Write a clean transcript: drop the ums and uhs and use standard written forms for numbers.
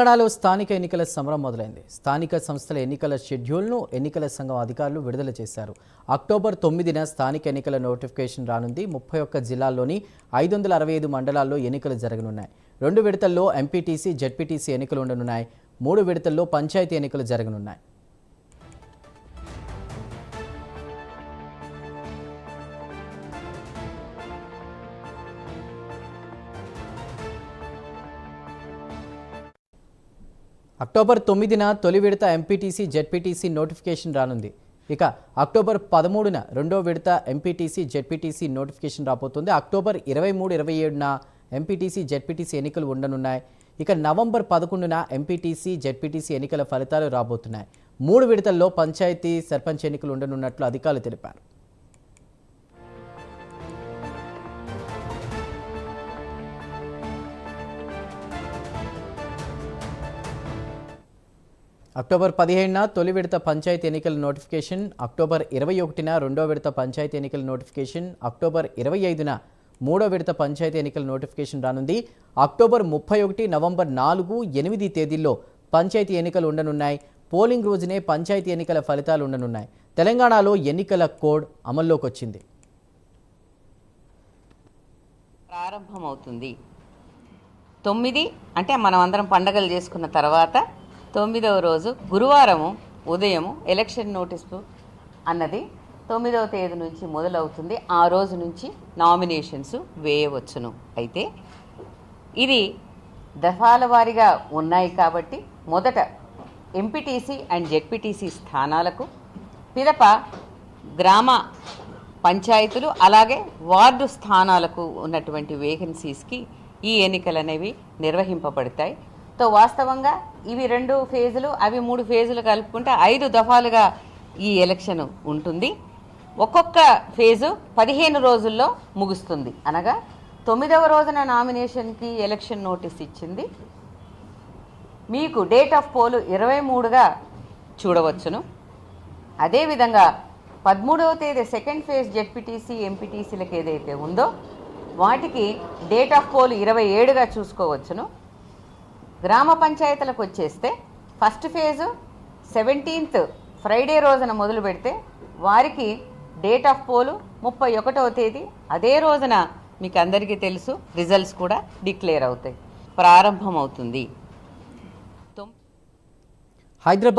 తెలంగాణలో స్థానిక ఎన్నికల సమరం మొదలైంది. స్థానిక సంస్థల ఎన్నికల షెడ్యూల్ను ఎన్నికల సంఘం అధికారులు విడుదల చేశారు. అక్టోబర్ 9న స్థానిక ఎన్నికల నోటిఫికేషన్ రానుంది. 31 జిల్లాల్లోని 565 మండలాల్లో ఎన్నికలు జరగనున్నాయి. 2 విడతల్లో ఎంపీటీసీ, జెడ్పీటీసీ ఎన్నికలు ఉండనున్నాయి. 3 విడతల్లో పంచాయతీ ఎన్నికలు జరగనున్నాయి. అక్టోబర్ 9న తొలి విడత ఎంపీటీసీ, జెడ్పీటీసీ నోటిఫికేషన్ రానుంది. ఇక అక్టోబర్ 13న రెండో విడత ఎంపీటీసీ, జెడ్పీటీసీ నోటిఫికేషన్ రాబోతుంది. అక్టోబర్ 23, 27న ఎంపీటీసీ, జెడ్పీటీసీ ఎన్నికలు ఉండనున్నాయి. ఇక నవంబర్ 11న ఎంపీటీసీ, జెడ్పీటీసీ ఎన్నికల ఫలితాలు రాబోతున్నాయి. 3 విడతల్లో పంచాయతీ, సర్పంచ్ ఎన్నికలు ఉండనున్నట్లు అధికారులు తెలిపారు. అక్టోబర్ 15న తొలి విడత పంచాయతీ ఎన్నికల నోటిఫికేషన్, అక్టోబర్ 21న రెండో విడత పంచాయతీ ఎన్నికల నోటిఫికేషన్, అక్టోబర్ 25న మూడో విడత పంచాయతీ ఎన్నికల నోటిఫికేషన్ రానుంది. అక్టోబర్ 31, నవంబర్ 4, 8 తేదీల్లో పంచాయతీ ఎన్నికలు ఉండనున్నాయి. పోలింగ్ రోజునే పంచాయతీ ఎన్నికల ఫలితాలు ఉండనున్నాయి. తెలంగాణలో ఎన్నికల కోడ్ అమల్లోకి వచ్చింది. ప్రారంభమవుతుంది 9 అంటే మనం అందరం పండగలు చేసుకున్న తర్వాత 9వ రోజు గురువారము ఉదయము ఎలక్షన్ నోటీసు అన్నది 9వ తేదీ నుంచి మొదలవుతుంది. ఆ రోజు నుంచి నామినేషన్స్ వేయవచ్చును. అయితే ఇది దఫాల వారీగా ఉన్నాయి కాబట్టి మొదట ఎంపీటీసీ అండ్ జెడ్పీటీసీ స్థానాలకు, పిదప గ్రామ పంచాయతీలు అలాగే వార్డు స్థానాలకు ఉన్నటువంటి వేకెన్సీస్కి ఈ ఎన్నికలు అనేవి నిర్వహింపబడతాయి. వాస్తవంగా ఇవి 2 ఫేజులు, అవి 3 ఫేజులు కలుపుకుంటే 5 దఫాలుగా ఈ ఎలక్షన్ ఉంటుంది. ఒక్కొక్క ఫేజు 15 రోజుల్లో ముగుస్తుంది. అనగా 9వ రోజున నామినేషన్కి ఎలక్షన్ నోటీస్ ఇచ్చింది. మీకు డేట్ ఆఫ్ పోల్ 23గా చూడవచ్చును. అదేవిధంగా 13వ తేదీ సెకండ్ ఫేజ్ జెడ్పీటీసీ, ఎంపీటీసీలకు ఏదైతే ఉందో వాటికి డేట్ ఆఫ్ పోల్ 27గా చూసుకోవచ్చును. గ్రామ పంచాయతీలకు వచ్చేస్తే ఫస్ట్ ఫేజు 17th ఫ్రైడే రోజున మొదలు పెడితే వారికి డేట్ ఆఫ్ పోలు 31వ తేదీ. అదే రోజున మీకు అందరికీ తెలుసు రిజల్ట్స్ కూడా డిక్లేర్ అవుతాయి. ప్రారంభమవుతుంది. హైదరాబాద్